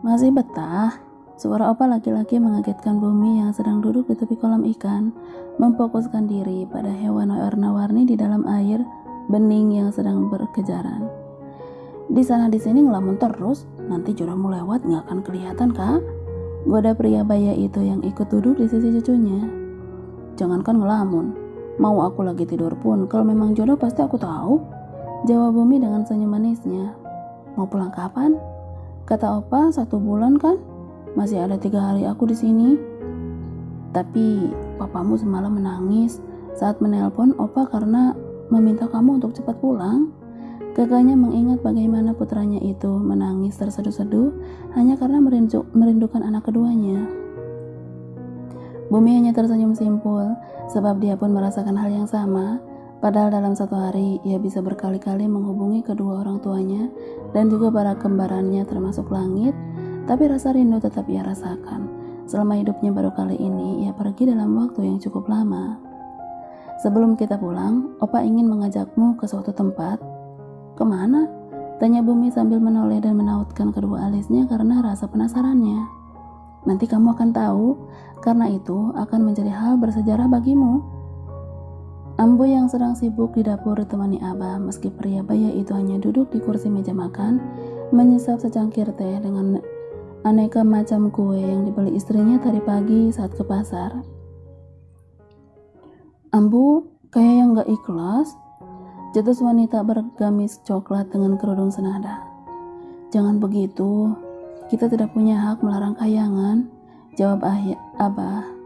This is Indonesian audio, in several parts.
Masih betah? Suara opa laki-laki mengagetkan Bumi yang sedang duduk di tepi kolam ikan, memfokuskan diri pada hewan warna-warni di dalam air bening yang sedang berkejaran. Di sana di sini ngelamun terus, nanti jodohmu lewat nggak akan kelihatan kak? Goda pria baya itu yang ikut duduk di sisi cucunya. Jangankan ngelamun, mau aku lagi tidur pun, kalau memang jodoh pasti aku tahu. Jawab Bumi dengan senyum manisnya. Mau pulang kapan? Kata opa, 1 bulan kan? Masih ada 3 hari aku di sini. Tapi papamu semalam menangis saat menelpon opa karena meminta kamu untuk cepat pulang. Kakaknya mengingat bagaimana putranya itu menangis terseduh-seduh hanya karena merindukan anak keduanya. Bumi hanya tersenyum simpul sebab dia pun merasakan hal yang sama. Padahal dalam 1 hari ia bisa berkali-kali menghubungi kedua orang tuanya dan juga para kembarannya termasuk langit, tapi rasa rindu tetap ia rasakan. Selama hidupnya baru kali ini ia pergi dalam waktu yang cukup lama. Sebelum kita pulang, opa ingin mengajakmu ke suatu tempat. Kemana? Tanya Bumi sambil menoleh dan menautkan kedua alisnya karena rasa penasarannya. Nanti kamu akan tahu, karena itu akan menjadi hal bersejarah bagimu. Ambo yang sedang sibuk di dapur ditemani Abah, meski pria baya itu hanya duduk di kursi meja makan, menyesap secangkir teh dengan aneka macam kue yang dibeli istrinya tadi pagi saat ke pasar. Ambo kayak yang gak ikhlas, jetus wanita bergamis coklat dengan kerudung senada. Jangan begitu, kita tidak punya hak melarang kayangan, jawab Abah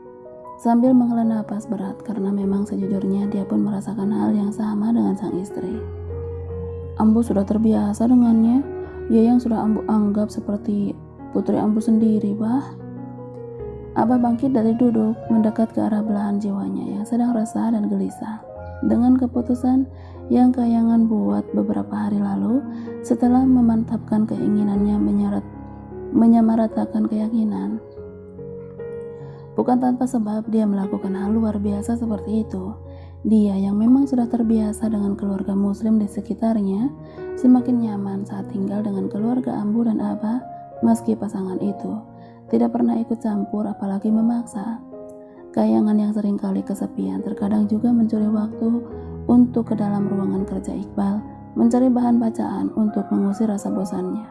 sambil menghela napas berat karena memang sejujurnya dia pun merasakan hal yang sama dengan sang istri. Ambo sudah terbiasa dengannya, ia yang sudah Ambo anggap seperti putri Ambo sendiri, bah. Abah bangkit dari duduk, mendekat ke arah belahan jiwanya yang sedang resah dan gelisah. Dengan keputusan yang kayangan buat beberapa hari lalu, setelah memantapkan keinginannya menyamaratakan keyakinan. Bukan tanpa sebab dia melakukan hal luar biasa seperti itu. Dia yang memang sudah terbiasa dengan keluarga muslim di sekitarnya, semakin nyaman saat tinggal dengan keluarga Ambo dan Abah, meski pasangan itu tidak pernah ikut campur apalagi memaksa. Kayangan yang seringkali kesepian terkadang juga mencuri waktu untuk ke dalam ruangan kerja Iqbal, mencari bahan bacaan untuk mengusir rasa bosannya,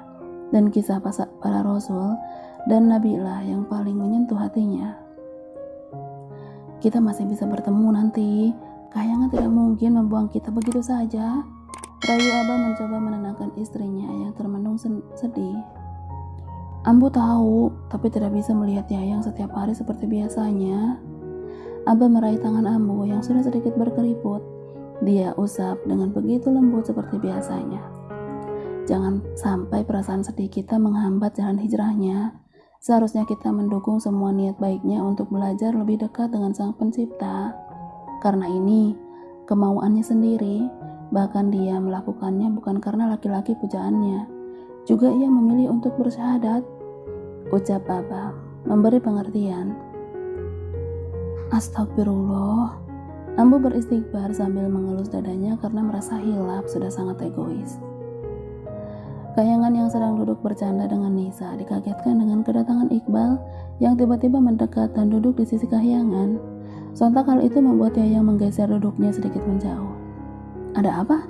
dan kisah para rasul dan nabilah yang paling menyentuh hatinya. Kita masih bisa bertemu nanti. Kayangan tidak mungkin membuang kita begitu saja. Rayu Abah mencoba menenangkan istrinya yang termenung sedih. Ambo tahu, tapi tidak bisa melihat Yayang setiap hari seperti biasanya. Abah meraih tangan Ambo yang sudah sedikit berkeriput. Dia usap dengan begitu lembut seperti biasanya. Jangan sampai perasaan sedih kita menghambat jalan hijrahnya. Seharusnya kita mendukung semua niat baiknya untuk belajar lebih dekat dengan Sang Pencipta. Karena ini kemauannya sendiri, bahkan dia melakukannya bukan karena laki-laki pujaannya. Juga ia memilih untuk bersyahadat, ucap Abah, memberi pengertian. Astagfirullah. Ambo beristighfar sambil mengelus dadanya karena merasa hilaf sudah sangat egois. Kayangan yang sedang duduk bercanda dengan Nisa dikagetkan dengan kedatangan Iqbal yang tiba-tiba mendekat dan duduk di sisi Kahyangan. Sontak hal itu membuat Yayang menggeser duduknya sedikit menjauh. Ada apa?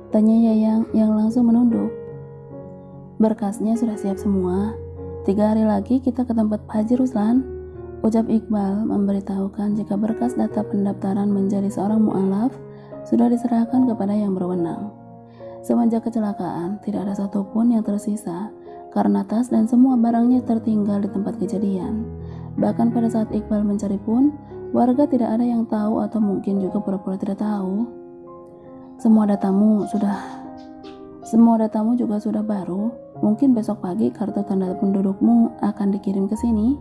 Tanya Yayang yang langsung menunduk. Berkasnya sudah siap semua. 3 hari lagi kita ke tempat Pak Haji Ruslan, ucap Iqbal memberitahukan jika berkas data pendaftaran menjadi seorang mu'alaf sudah diserahkan kepada yang berwenang. Semenjak kecelakaan, tidak ada satupun yang tersisa karena tas dan semua barangnya tertinggal di tempat kejadian. Bahkan pada saat Iqbal mencari pun, warga tidak ada yang tahu atau mungkin juga pura-pura tidak tahu. Semua datamu juga sudah baru. Mungkin besok pagi kartu tanda pendudukmu akan dikirim ke sini.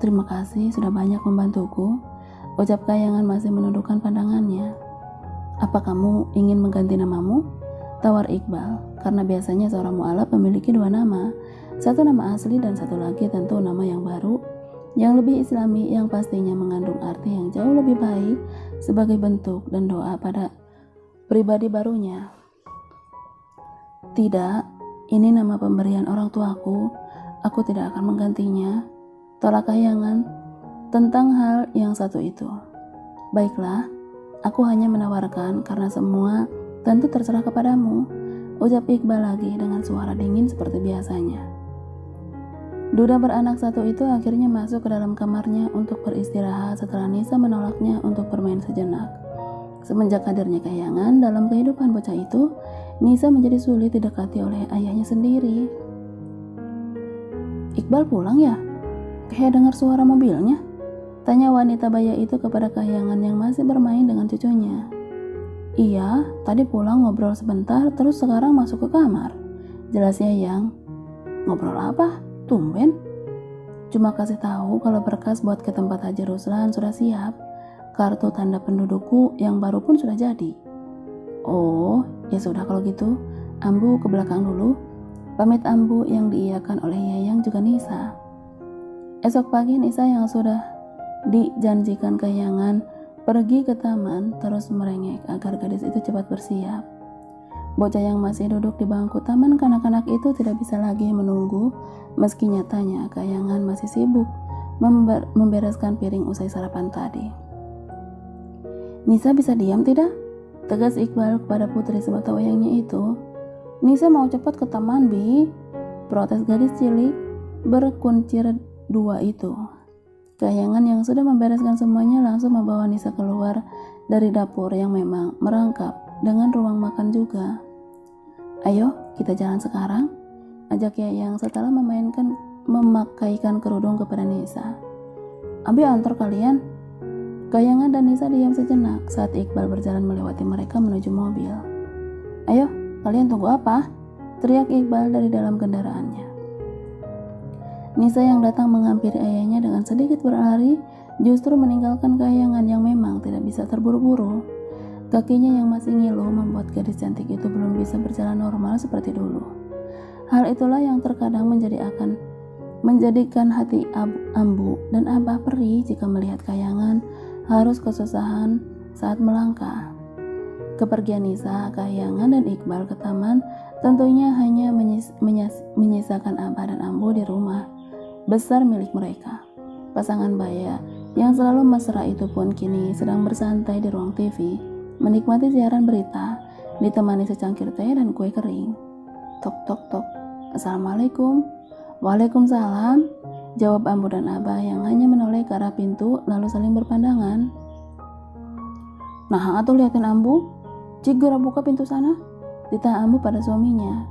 Terima kasih sudah banyak membantuku, ucap Kayangan masih menundukkan pandangannya. Apa kamu ingin mengganti namamu? Tawar Iqbal, karena biasanya seorang mu'alaf memiliki 2 nama, satu nama asli dan satu lagi tentu nama yang baru, yang lebih islami, yang pastinya mengandung arti yang jauh lebih baik sebagai bentuk dan doa pada pribadi barunya. Tidak, ini nama pemberian orang tuaku. aku tidak akan menggantinya, tolak Kahyangan tentang hal yang satu itu. Baiklah, aku hanya menawarkan karena semua tentu terserah kepadamu, ucap Iqbal lagi dengan suara dingin seperti biasanya. Duda beranak satu itu akhirnya masuk ke dalam kamarnya untuk beristirahat setelah Nisa menolaknya untuk bermain sejenak. Semenjak hadirnya Kahyangan dalam kehidupan bocah itu, Nisa menjadi sulit didekati oleh ayahnya sendiri. Iqbal pulang ya? Kayak dengar suara mobilnya? Tanya wanita baya itu kepada Kahyangan yang masih bermain dengan cucunya. Iya, tadi pulang ngobrol sebentar terus sekarang masuk ke kamar. Jelas Yayang. Ngobrol apa? Tumben. Cuma kasih tahu kalau berkas buat ke tempat Haji Ruslan sudah siap. Kartu tanda pendudukku yang baru pun sudah jadi. Oh, ya sudah kalau gitu. Ambu ke belakang dulu. Pamit Ambu yang diiyakan oleh Yayang juga Nisa. Esok pagi Nisa yang sudah dijanjikan Kahyangan pergi ke taman terus merengek agar gadis itu cepat bersiap. Bocah yang masih duduk di bangku taman kanak-kanak itu tidak bisa lagi menunggu, meski nyatanya Kahyangan masih sibuk membereskan piring usai sarapan tadi. Nisa bisa diam tidak? Tegas Iqbal kepada putri sematawayangnya itu. Nisa mau cepat ke taman, Bi. Protes gadis cilik berkuncir dua itu. Kahyangan yang sudah membereskan semuanya langsung membawa Nisa keluar dari dapur yang memang merangkap dengan ruang makan juga. Ayo, kita jalan sekarang, ajak Yayang setelah memakaikan kerudung kepada Nisa. Abi antar kalian. Kahyangan dan Nisa diam sejenak saat Iqbal berjalan melewati mereka menuju mobil. Ayo, kalian tunggu apa? Teriak Iqbal dari dalam kendaraannya. Nisa yang datang menghampiri ayahnya dengan sedikit berlari justru meninggalkan Kahyangan yang memang tidak bisa terburu-buru. Kakinya yang masih ngilu membuat gadis cantik itu belum bisa berjalan normal seperti dulu. Hal itulah yang terkadang menjadikan hati Ambu dan Abah perih jika melihat Kahyangan harus kesusahan saat melangkah. Kepergian Nisa, Kahyangan dan Iqbal ke taman tentunya hanya menyisakan Abah dan Ambu di rumah besar milik mereka. Pasangan baya yang selalu mesra itu pun kini sedang bersantai di ruang TV, menikmati siaran berita, ditemani secangkir teh dan kue kering. Tok tok tok. Assalamualaikum. Waalaikumsalam. Jawab Ambu dan Abah yang hanya menoleh ke arah pintu lalu saling berpandangan. Nah, atuh liatin Ambu. Cik gerak buka pintu sana. Ditanya Ambu pada suaminya.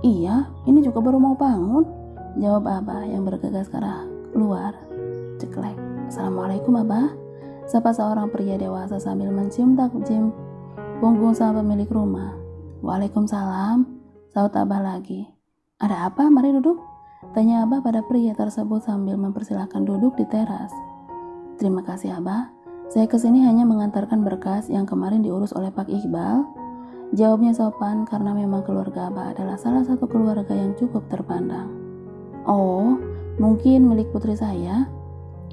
Iya, ini juga baru mau bangun. Jawab Abah yang bergegas ke arah luar. Ceklek. Assalamualaikum Abah. Sapa seorang pria dewasa sambil mencium takjim punggung sang pemilik rumah. Waalaikumsalam. Saut Abah lagi. Ada apa? Mari duduk. Tanya Abah pada pria tersebut sambil mempersilahkan duduk di teras. Terima kasih Abah. Saya kesini hanya mengantarkan berkas yang kemarin diurus oleh Pak Iqbal. Jawabnya sopan karena memang keluarga Abah adalah salah satu keluarga yang cukup terpandang. Oh, mungkin milik putri saya?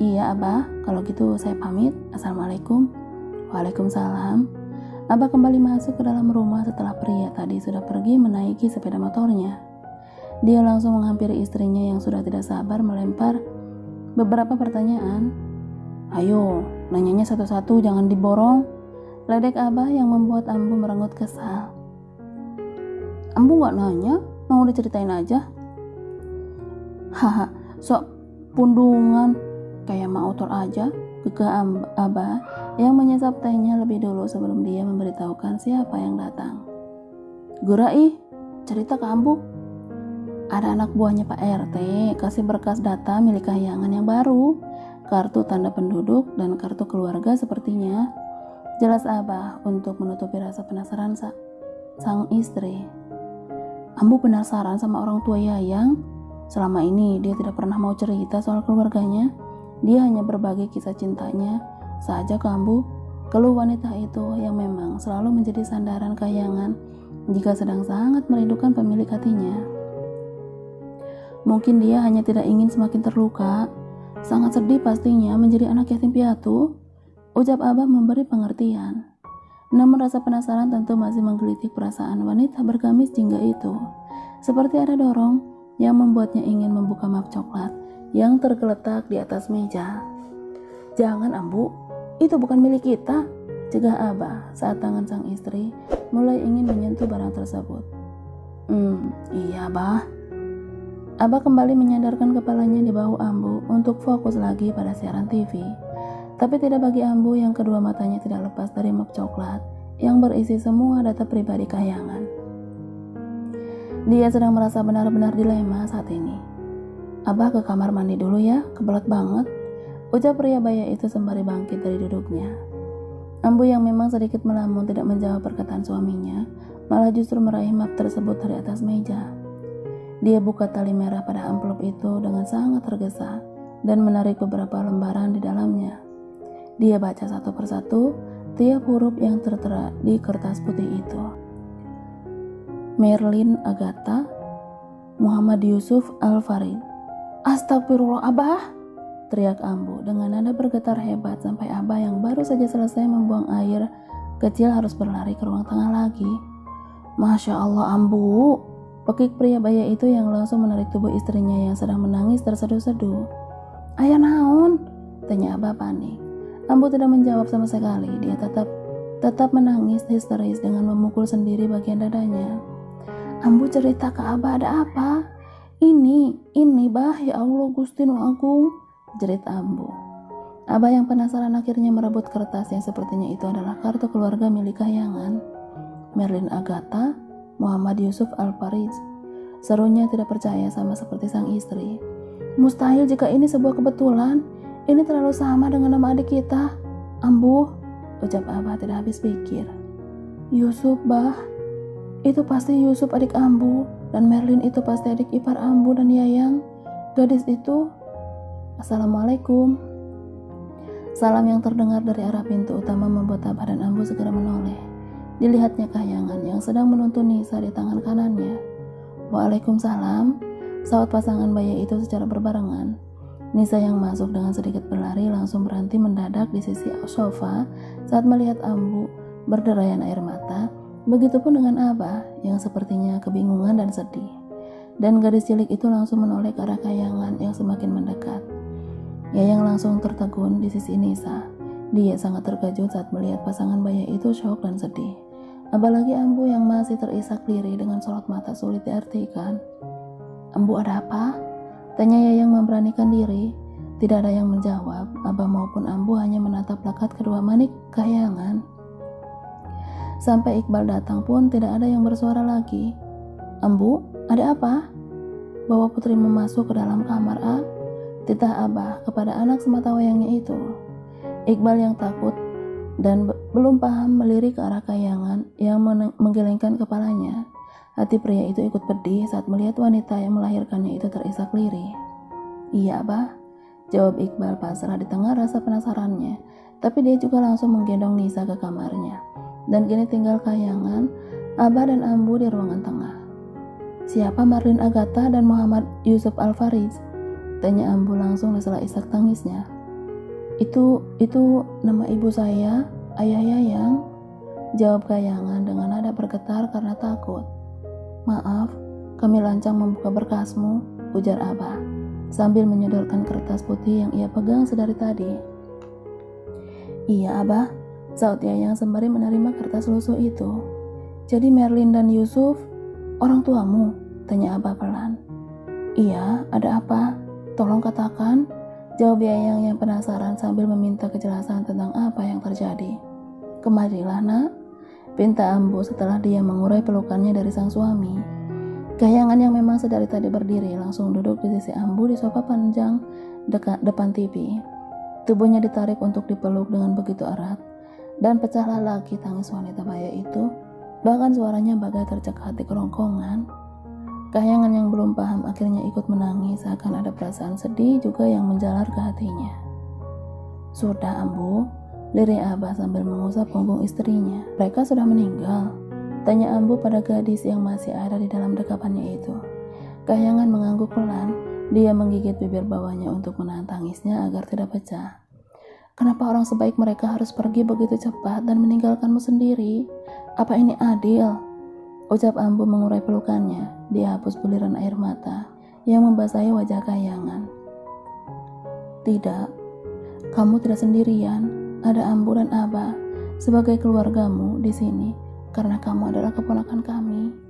Iya Abah, kalau gitu saya pamit. Assalamualaikum. Waalaikumsalam. Abah kembali masuk ke dalam rumah setelah pria tadi sudah pergi menaiki sepeda motornya. Dia langsung menghampiri istrinya yang sudah tidak sabar melempar beberapa pertanyaan. Ayo, nanyanya satu-satu, jangan diborong. Ledek Abah yang membuat Ambu merenggut kesal. Ambu gak nanya, mau diceritain aja. Haha, sok pundungan, kayak mau otor aja. Gegah Abah yang menyesap tehnya lebih dulu sebelum dia memberitahukan siapa yang datang. Gurai, cerita ke Ambu. Ada anak buahnya Pak RT kasih berkas data milik Kahyangan yang baru, kartu tanda penduduk dan kartu keluarga sepertinya. Jelas Abah untuk menutupi rasa penasaran sang istri. Ambu penasaran sama orang tua Yayang. Selama ini dia tidak pernah mau cerita soal keluarganya. Dia hanya berbagi kisah cintanya saja ke Ambu. Keluh wanita itu yang memang selalu menjadi sandaran Kahyangan jika sedang sangat merindukan pemilik hatinya. Mungkin dia hanya tidak ingin semakin terluka. Sangat sedih pastinya menjadi anak yatim piatu, ucap Abah memberi pengertian. Namun rasa penasaran tentu masih menggelitik perasaan wanita bergamis jingga itu. Seperti ada dorong yang membuatnya ingin membuka map coklat yang tergeletak di atas meja. "Jangan, Ambu, itu bukan milik kita," cegah Abah saat tangan sang istri mulai ingin menyentuh barang tersebut. Iya, Abah." Abah kembali menyandarkan kepalanya di bahu Ambu untuk fokus lagi pada siaran TV. Tapi tidak bagi Ambu yang kedua matanya tidak lepas dari map coklat yang berisi semua data pribadi Kahyangan. Dia sedang merasa benar-benar dilema saat ini. "Abah ke kamar mandi dulu ya, kebelet banget," ucap pria baya itu sembari bangkit dari duduknya. Ambu yang memang sedikit melamun tidak menjawab perkataan suaminya, malah justru meraih map tersebut dari atas meja. Dia buka tali merah pada amplop itu dengan sangat tergesa dan menarik beberapa lembaran di dalamnya. Dia baca satu persatu tiap huruf yang tertera di kertas putih itu. Merlin Agatha, Muhammad Yusuf Al-Farid. "Astagfirullah, Abah!" teriak Ambu dengan nada bergetar hebat sampai Abah yang baru saja selesai membuang air kecil harus berlari ke ruang tengah lagi. "Masya Allah, Ambu!" pekik pria baya itu yang langsung menarik tubuh istrinya yang sedang menangis terseduh-seduh. "Aya naon?" tanya Abah panik. Ambu tidak menjawab sama sekali. Dia tetap menangis histeris dengan memukul sendiri bagian dadanya. "Ambu, cerita ke Abah, ada apa?" Ini Bah, ya Allah Gusti Nu Agung," jerit Ambu. Abah yang penasaran akhirnya merebut kertas yang sepertinya itu adalah kartu keluarga milik Kahyangan. "Merlin Agatha, Muhammad Yusuf Al-Farid," serunya tidak percaya sama seperti sang istri. "Mustahil jika ini sebuah kebetulan. Ini terlalu sama dengan nama adik kita, Ambu," ucap Abah tidak habis pikir. "Yusuf, Bah, itu pasti Yusuf adik Ambu, dan Merlin itu pasti adik ipar Ambu dan Yayang. Gadis itu..." "Assalamualaikum." Salam yang terdengar dari arah pintu utama membuat Abah dan Ambu segera menoleh. Dilihatnya Kahyangan yang sedang menuntun Nisa di tangan kanannya. "Waalaikumsalam," saut pasangan bayi itu secara berbarengan. Nisa yang masuk dengan sedikit berlari langsung berhenti mendadak di sisi sofa saat melihat Ambu berderayan air mata. Begitupun dengan Abah yang sepertinya kebingungan dan sedih. Dan gadis cilik itu langsung menoleh ke arah Kahyangan yang semakin mendekat. Yayang langsung tertegun di sisi Nisa. Dia sangat terkejut saat melihat pasangan bayi itu syok dan sedih. Apalagi Ambu yang masih terisak lirih dengan sorot mata sulit diartikan. "Ambu, ada apa?" tanya Yayang memberanikan diri. Tidak ada yang menjawab. Abah maupun Ambu hanya menatap lakat kedua manik Kahyangan. Sampai Iqbal datang pun tidak ada yang bersuara lagi. "Ambu, ada apa?" "Bawa putrimu masuk ke dalam kamar, A," titah Abah kepada anak sematawayangnya itu. Iqbal yang takut dan belum paham melirik ke arah Kahyangan yang menggelengkan kepalanya. Hati pria itu ikut pedih saat melihat wanita yang melahirkannya itu terisak lirih. "Iya, Abah," jawab Iqbal pasrah di tengah rasa penasarannya. Tapi dia juga langsung menggendong Nisa ke kamarnya. Dan kini tinggal Kahyangan, Abah dan Ambu di ruangan tengah. "Siapa Merlin Agatha dan Muhammad Yusuf Al-Farid?" tanya Ambu langsung disela isak tangisnya. Itu nama ibu saya, Ayah Yayang," jawab Kahyangan dengan nada bergetar karena takut. "Maaf, kami lancang membuka berkasmu," ujar Abah sambil menyodorkan kertas putih yang ia pegang sedari tadi. "Iya, Abah," saut Yayang sembari menerima kertas lusuh itu. "Jadi Merlin dan Yusuf orang tuamu?" tanya Abah pelan. "Iya, ada apa? Tolong katakan," jawab Yayang yang penasaran sambil meminta kejelasan tentang apa yang terjadi. "Kemarilah, Nak," pinta Ambu setelah dia mengurai pelukannya dari sang suami. Kahyangan yang memang sedari tadi berdiri langsung duduk di sisi Ambu di sofa panjang depan TV. Tubuhnya ditarik untuk dipeluk dengan begitu erat, dan pecahlah lagi tangis wanita baya itu. Bahkan suaranya bagai tercekat di kerongkongan. Kahyangan yang belum paham akhirnya ikut menangis, seakan ada perasaan sedih juga yang menjalar ke hatinya. "Sudah, Ambu," lirih Abah sambil mengusap punggung istrinya. "Mereka sudah meninggal?" tanya Ambu pada gadis yang masih ada di dalam dekapannya itu. Kahyangan mengangguk pelan. Dia menggigit bibir bawahnya untuk menahan tangisnya agar tidak pecah. "Kenapa orang sebaik mereka harus pergi begitu cepat dan meninggalkanmu sendiri? Apa ini adil?" ucap Ambu mengurai pelukannya. Dia hapus buliran air mata yang membasahi wajah Kahyangan. "Tidak, kamu tidak sendirian. Ada Ambu dan Abah sebagai keluargamu di sini karena kamu adalah keponakan kami."